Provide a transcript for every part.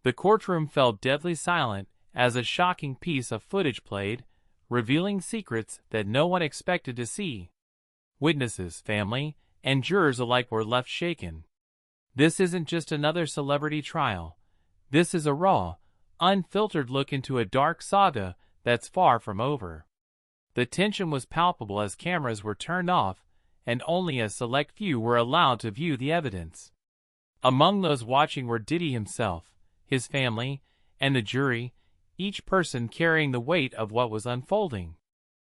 The courtroom fell deadly silent as a shocking piece of footage played, revealing secrets that no one expected to see. Witnesses, family, and jurors alike were left shaken. This isn't just another celebrity trial. This is a raw, unfiltered look into a dark saga that's far from over. The tension was palpable as cameras were turned off, and only a select few were allowed to view the evidence. Among those watching were Diddy himself, his family, and the jury, each person carrying the weight of what was unfolding.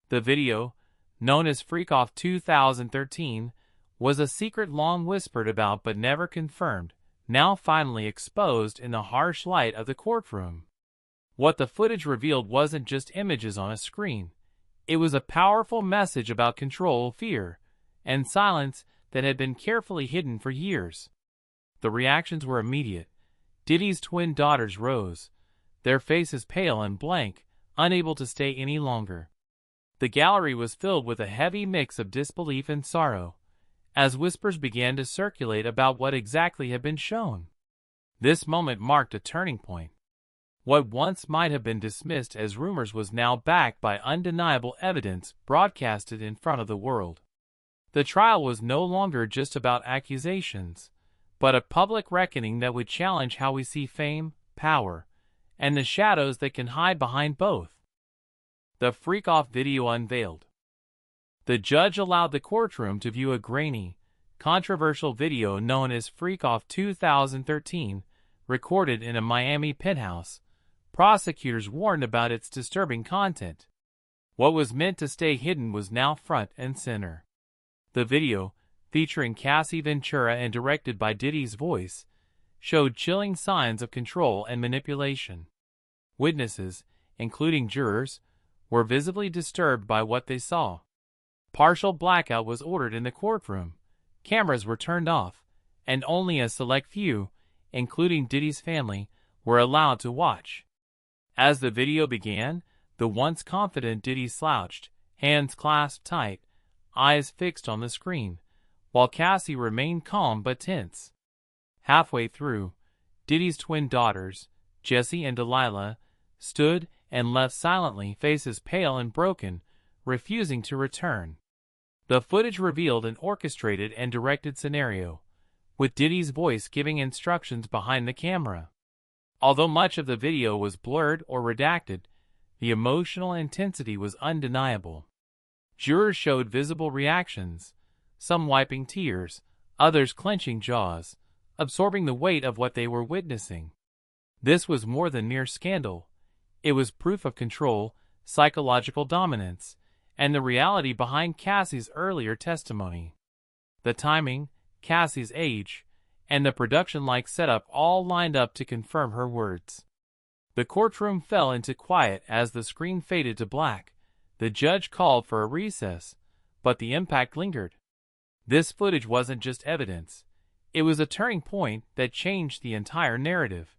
The video, known as Freak-Off 2013, was a secret long whispered about but never confirmed, now finally exposed in the harsh light of the courtroom. What the footage revealed wasn't just images on a screen. It was a powerful message about control, fear, and silence that had been carefully hidden for years. The reactions were immediate. Diddy's twin daughters rose, their faces pale and blank, unable to stay any longer. The gallery was filled with a heavy mix of disbelief and sorrow, as whispers began to circulate about what exactly had been shown. This moment marked a turning point. What once might have been dismissed as rumors was now backed by undeniable evidence broadcasted in front of the world. The trial was no longer just about accusations, but a public reckoning that would challenge how we see fame, power, and the shadows that can hide behind both. The Freak-Off video unveiled. The judge allowed the courtroom to view a grainy, controversial video known as Freak-Off 2013, recorded in a Miami penthouse. Prosecutors warned about its disturbing content. What was meant to stay hidden was now front and center. The video, featuring Cassie Ventura and directed by Diddy's voice, showed chilling signs of control and manipulation. Witnesses, including jurors, were visibly disturbed by what they saw. Partial blackout was ordered in the courtroom, cameras were turned off, and only a select few, including Diddy's family, were allowed to watch. As the video began, the once confident Diddy slouched, hands clasped tight, eyes fixed on the screen, while Cassie remained calm but tense. Halfway through, Diddy's twin daughters, Jessie and Delilah, stood and left silently, faces pale and broken, refusing to return. The footage revealed an orchestrated and directed scenario, with Diddy's voice giving instructions behind the camera. Although much of the video was blurred or redacted, the emotional intensity was undeniable. Jurors showed visible reactions, some wiping tears, others clenching jaws, absorbing the weight of what they were witnessing. This was more than mere scandal. It was proof of control, psychological dominance, and the reality behind Cassie's earlier testimony. The timing, Cassie's age, and the production-like setup all lined up to confirm her words. The courtroom fell into quiet as the screen faded to black. The judge called for a recess, but the impact lingered. This footage wasn't just evidence. It was a turning point that changed the entire narrative.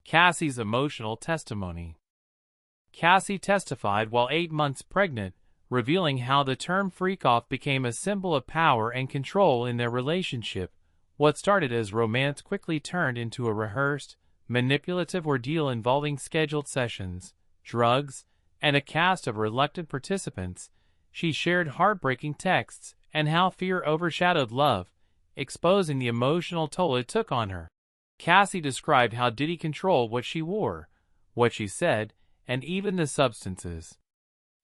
Cassie's emotional testimony. Cassie testified while 8 months pregnant, revealing how the term freak-off became a symbol of power and control in their relationship. What started as romance quickly turned into a rehearsed, manipulative ordeal involving scheduled sessions, drugs, and a cast of reluctant participants. She shared heartbreaking texts and how fear overshadowed love, exposing the emotional toll it took on her. Cassie described how Diddy controlled what she wore, what she said, and even the substances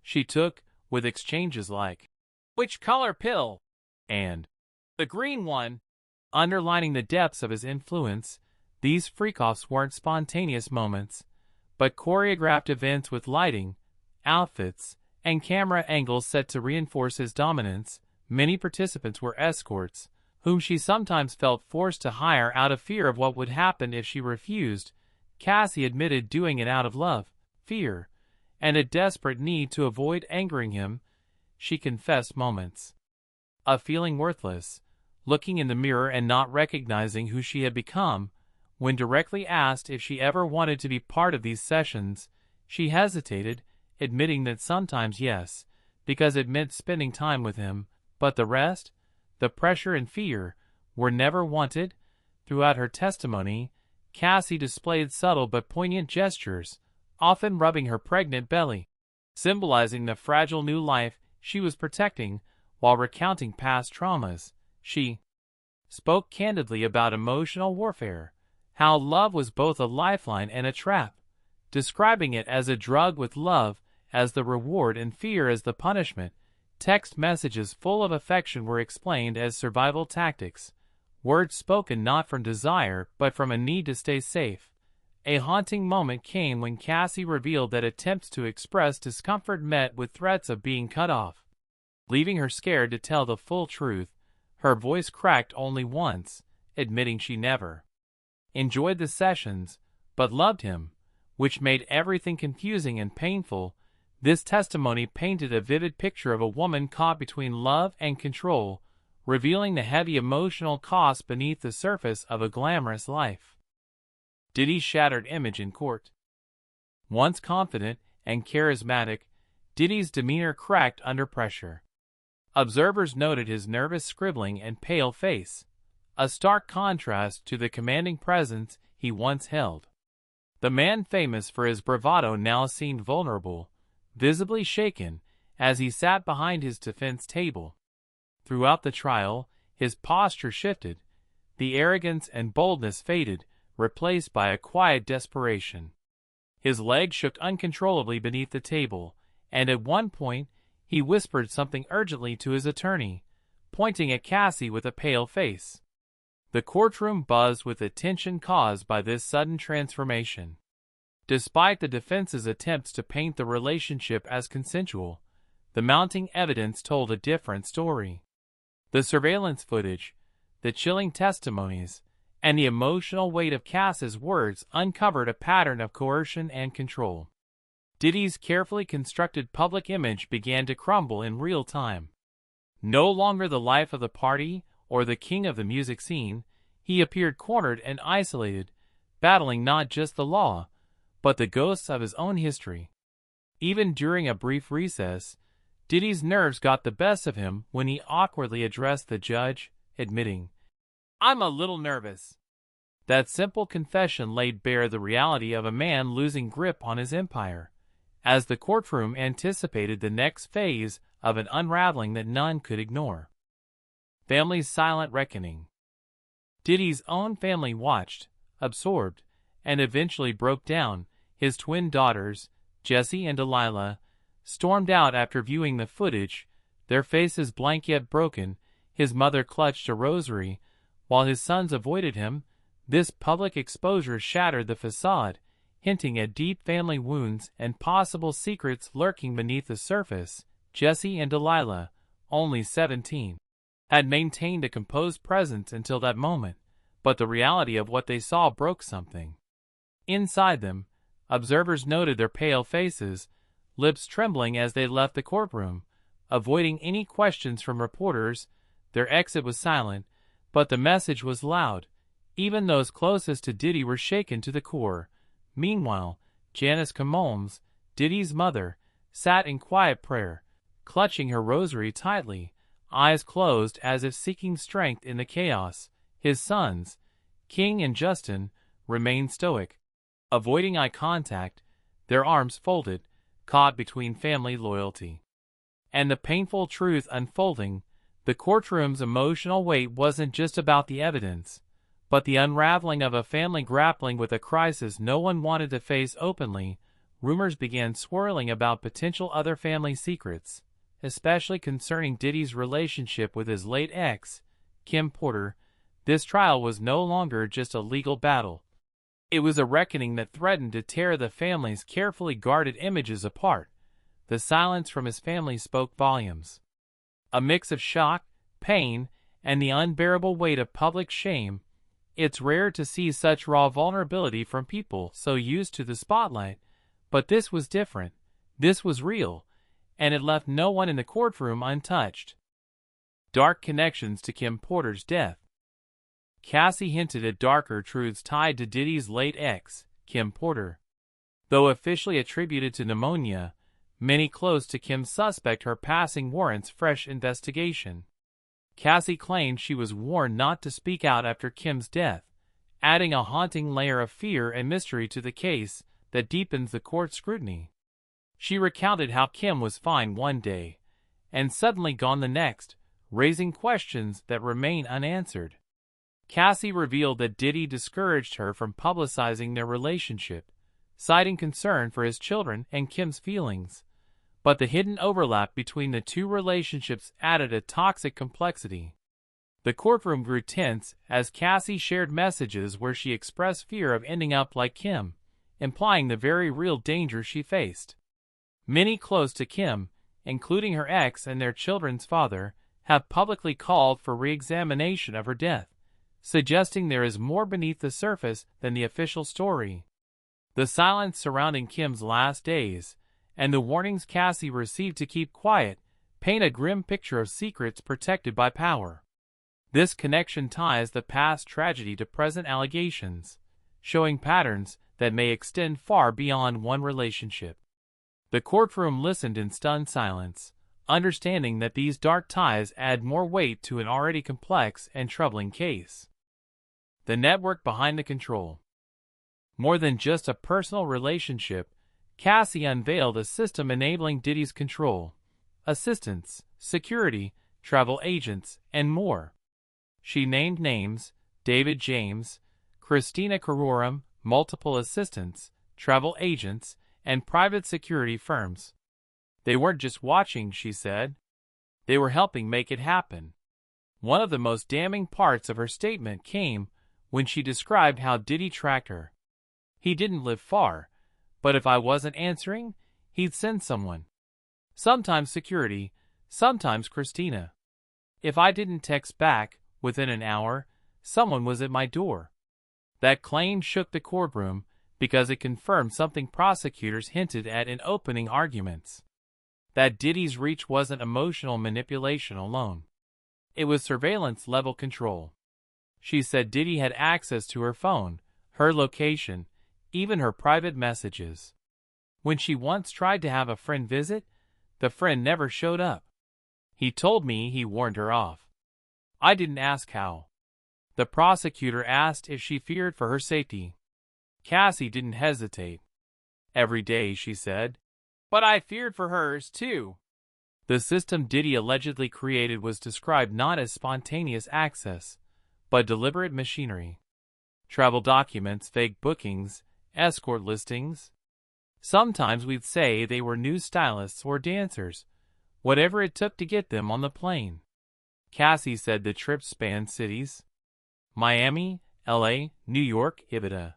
she took, with exchanges like, "Which color pill?" and "The green one." Underlining the depths of his influence, these freak-offs weren't spontaneous moments, but choreographed events with lighting, outfits, and camera angles set to reinforce his dominance. Many participants were escorts, whom she sometimes felt forced to hire out of fear of what would happen if she refused. Cassie admitted doing it out of love, fear, and a desperate need to avoid angering him. She confessed moments of feeling worthless, looking in the mirror and not recognizing who she had become. When directly asked if she ever wanted to be part of these sessions, she hesitated, admitting that sometimes yes, because it meant spending time with him, but the rest, the pressure and fear, were never wanted. Throughout her testimony, Cassie displayed subtle but poignant gestures, often rubbing her pregnant belly, symbolizing the fragile new life she was protecting. While recounting past traumas, she spoke candidly about emotional warfare, how love was both a lifeline and a trap, describing it as a drug with love as the reward and fear as the punishment. Text messages full of affection were explained as survival tactics, words spoken not from desire but from a need to stay safe. A haunting moment came when Cassie revealed that attempts to express discomfort met with threats of being cut off. Leaving her scared to tell the full truth, her voice cracked only once, admitting she never enjoyed the sessions, but loved him, which made everything confusing and painful. This testimony painted a vivid picture of a woman caught between love and control, revealing the heavy emotional cost beneath the surface of a glamorous life. Diddy's shattered image in court. Once confident and charismatic, Diddy's demeanor cracked under pressure. Observers noted his nervous scribbling and pale face, a stark contrast to the commanding presence he once held. The man famous for his bravado now seemed vulnerable, visibly shaken, as he sat behind his defense table. Throughout the trial, his posture shifted, the arrogance and boldness faded, replaced by a quiet desperation. His legs shook uncontrollably beneath the table, and at one point, he whispered something urgently to his attorney, pointing at Cassie with a pale face. The courtroom buzzed with the tension caused by this sudden transformation. Despite the defense's attempts to paint the relationship as consensual, the mounting evidence told a different story. The surveillance footage, the chilling testimonies, and the emotional weight of Cass's words uncovered a pattern of coercion and control. Diddy's carefully constructed public image began to crumble in real time. No longer the life of the party or the king of the music scene, he appeared cornered and isolated, battling not just the law, but the ghosts of his own history. Even during a brief recess, Diddy's nerves got the best of him when he awkwardly addressed the judge, admitting, "I'm a little nervous." That simple confession laid bare the reality of a man losing grip on his empire, as the courtroom anticipated the next phase of an unraveling that none could ignore. Family's silent reckoning. Diddy's own family watched, absorbed, and eventually broke down. His twin daughters, Jessie and Delilah, stormed out after viewing the footage, their faces blank yet broken. His mother clutched a rosary, while his sons avoided him. This public exposure shattered the facade, hinting at deep family wounds and possible secrets lurking beneath the surface. Jessie and Delilah, only 17, had maintained a composed presence until that moment, but the reality of what they saw broke something inside them. Observers noted their pale faces, lips trembling as they left the courtroom, avoiding any questions from reporters. Their exit was silent, but the message was loud. Even those closest to Diddy were shaken to the core. Meanwhile, Janice Combs, Diddy's mother, sat in quiet prayer, clutching her rosary tightly, eyes closed as if seeking strength in the chaos. His sons, King and Justin, remained stoic, avoiding eye contact, their arms folded, caught between family loyalty and the painful truth unfolding. The courtroom's emotional weight wasn't just about the evidence, but the unraveling of a family grappling with a crisis no one wanted to face openly. Rumors began swirling about potential other family secrets, especially concerning Diddy's relationship with his late ex, Kim Porter. This trial was no longer just a legal battle. It was a reckoning that threatened to tear the family's carefully guarded images apart. The silence from his family spoke volumes. A mix of shock, pain, and the unbearable weight of public shame. It's rare to see such raw vulnerability from people so used to the spotlight, but this was different. This was real, and it left no one in the courtroom untouched. Dark connections to Kim Porter's death. Cassie hinted at darker truths tied to Diddy's late ex, Kim Porter. Though officially attributed to pneumonia, many close to Kim suspect her passing warrants fresh investigation. Cassie claimed she was warned not to speak out after Kim's death, adding a haunting layer of fear and mystery to the case that deepens the court scrutiny. She recounted how Kim was fine one day and suddenly gone the next, raising questions that remain unanswered. Cassie revealed that Diddy discouraged her from publicizing their relationship, citing concern for his children and Kim's feelings. But the hidden overlap between the two relationships added a toxic complexity. The courtroom grew tense as Cassie shared messages where she expressed fear of ending up like Kim, implying the very real danger she faced. Many close to Kim, including her ex and their children's father, have publicly called for re-examination of her death, suggesting there is more beneath the surface than the official story. The silence surrounding Kim's last days, and the warnings Cassie received to keep quiet, paint a grim picture of secrets protected by power. This connection ties the past tragedy to present allegations, showing patterns that may extend far beyond one relationship. The courtroom listened in stunned silence, understanding that these dark ties add more weight to an already complex and troubling case. The network behind the control. More than just a personal relationship, Cassie unveiled a system enabling Diddy's control: assistants, security, travel agents, and more. She named names: David James, Christina Carorum, multiple assistants, travel agents, and private security firms. They weren't just watching, she said. They were helping make it happen. One of the most damning parts of her statement came when she described how Diddy tracked her. He didn't live far, but if I wasn't answering, he'd send someone. Sometimes security, sometimes Christina. If I didn't text back within an hour, someone was at my door. That claim shook the courtroom because it confirmed something prosecutors hinted at in opening arguments: that Diddy's reach wasn't emotional manipulation alone. It was surveillance-level control. She said Diddy had access to her phone, her location, even her private messages. When she once tried to have a friend visit, the friend never showed up. He told me he warned her off. I didn't ask how. The prosecutor asked if she feared for her safety. Cassie didn't hesitate. Every day, she said. But I feared for hers, too. The system Diddy allegedly created was described not as spontaneous access, but deliberate machinery. Travel documents, fake bookings, escort listings. Sometimes we'd say they were new stylists or dancers, whatever it took to get them on the plane. Cassie said the trip spanned cities: Miami, LA, New York, Ibiza.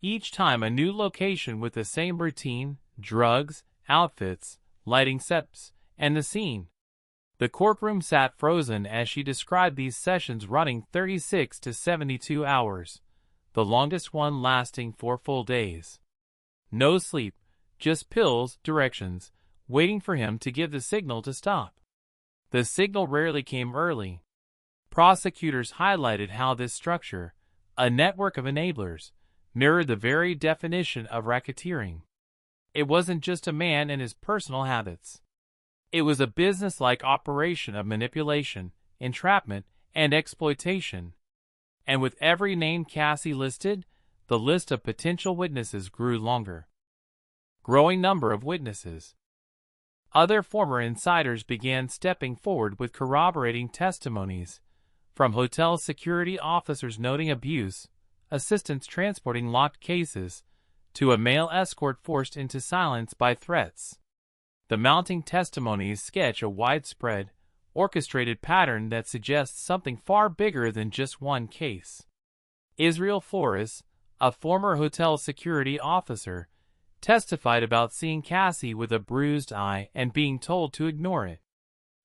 Each time a new location with the same routine, drugs, outfits, lighting sets, and the scene. The courtroom sat frozen as she described these sessions running 36 to 72 hours, the longest one lasting 4 full days. No sleep, just pills, directions, waiting for him to give the signal to stop. The signal rarely came early. Prosecutors highlighted how this structure, a network of enablers, mirrored the very definition of racketeering. It wasn't just a man and his personal habits. It was a business-like operation of manipulation, entrapment, and exploitation. And with every name Cassie listed, the list of potential witnesses grew longer. Growing number of witnesses. Other former insiders began stepping forward with corroborating testimonies, from hotel security officers noting abuse, assistants transporting locked cases, to a male escort forced into silence by threats. The mounting testimonies sketch a widespread, orchestrated pattern that suggests something far bigger than just one case. Israel Flores, a former hotel security officer, testified about seeing Cassie with a bruised eye and being told to ignore it.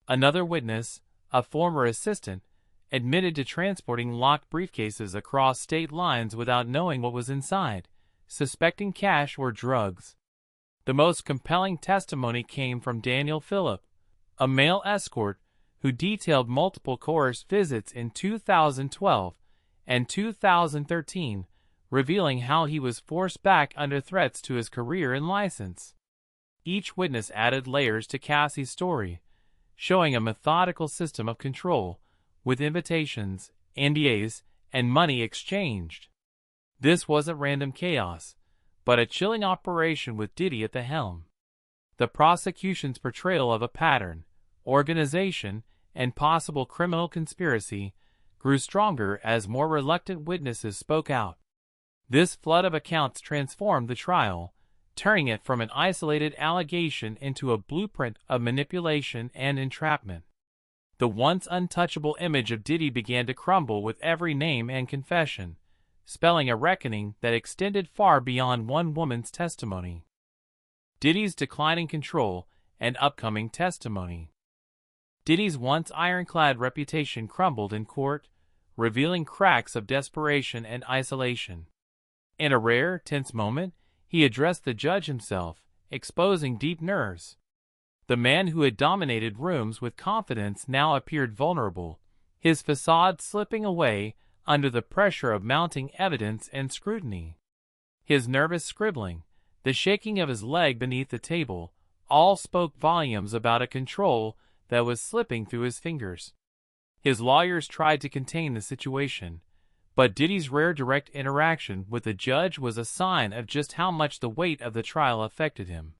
Another witness, a former assistant, admitted to transporting locked briefcases across state lines without knowing what was inside, suspecting cash or drugs. The most compelling testimony came from Daniel Phillip, a male escort who detailed multiple coerced visits in 2012 and 2013, revealing how he was forced back under threats to his career and license. Each witness added layers to Cassie's story, showing a methodical system of control, with invitations, NDAs, and money exchanged. This wasn't random chaos, but a chilling operation with Diddy at the helm. The prosecution's portrayal of a pattern, organization, and possible criminal conspiracy grew stronger as more reluctant witnesses spoke out. This flood of accounts transformed the trial, turning it from an isolated allegation into a blueprint of manipulation and entrapment. The once untouchable image of Diddy began to crumble with every name and confession, spelling a reckoning that extended far beyond one woman's testimony. Diddy's declining control and upcoming testimony. Diddy's once ironclad reputation crumbled in court, revealing cracks of desperation and isolation. In a rare, tense moment, he addressed the judge himself, exposing deep nerves. The man who had dominated rooms with confidence now appeared vulnerable, his facade slipping away under the pressure of mounting evidence and scrutiny. His nervous scribbling, the shaking of his leg beneath the table, all spoke volumes about a control that was slipping through his fingers. His lawyers tried to contain the situation, but Diddy's rare direct interaction with the judge was a sign of just how much the weight of the trial affected him.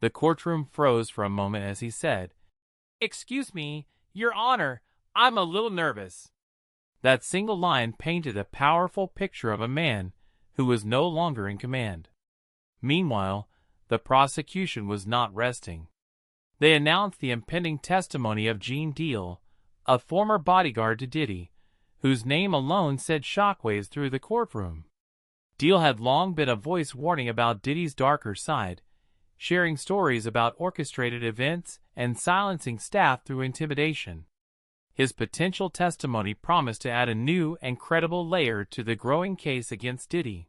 The courtroom froze for a moment as he said, "Excuse me, Your Honor, I'm a little nervous." That single line painted a powerful picture of a man who was no longer in command. Meanwhile, the prosecution was not resting. They announced the impending testimony of Gene Deal, a former bodyguard to Diddy, whose name alone sent shockwaves through the courtroom. Deal had long been a voice warning about Diddy's darker side, sharing stories about orchestrated events and silencing staff through intimidation. His potential testimony promised to add a new and credible layer to the growing case against Diddy.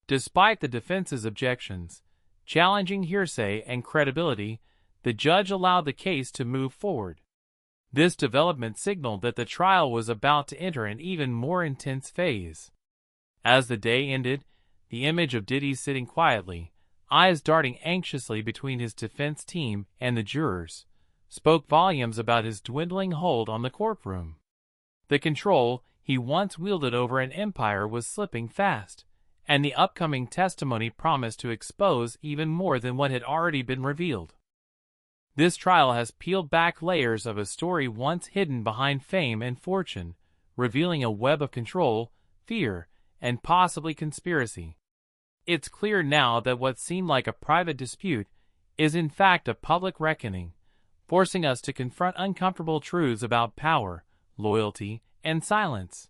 Despite the defense's objections, challenging hearsay and credibility, the judge allowed the case to move forward. This development signaled that the trial was about to enter an even more intense phase. As the day ended, the image of Diddy sitting quietly, eyes darting anxiously between his defense team and the jurors, spoke volumes about his dwindling hold on the courtroom. The control he once wielded over an empire was slipping fast, and the upcoming testimony promised to expose even more than what had already been revealed. This trial has peeled back layers of a story once hidden behind fame and fortune, revealing a web of control, fear, and possibly conspiracy. It's clear now that what seemed like a private dispute is in fact a public reckoning, forcing us to confront uncomfortable truths about power, loyalty, and silence.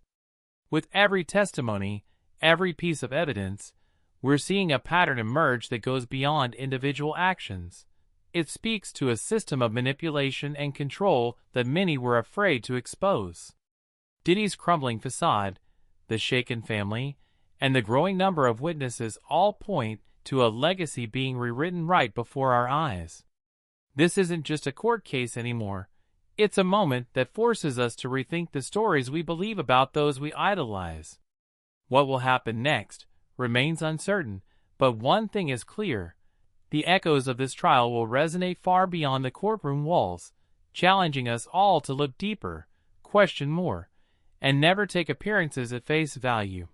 With every testimony, every piece of evidence, we're seeing a pattern emerge that goes beyond individual actions. It speaks to a system of manipulation and control that many were afraid to expose. Diddy's crumbling facade, the shaken family, and the growing number of witnesses all point to a legacy being rewritten right before our eyes. This isn't just a court case anymore. It's a moment that forces us to rethink the stories we believe about those we idolize. What will happen next remains uncertain, but one thing is clear. The echoes of this trial will resonate far beyond the courtroom walls, challenging us all to look deeper, question more, and never take appearances at face value.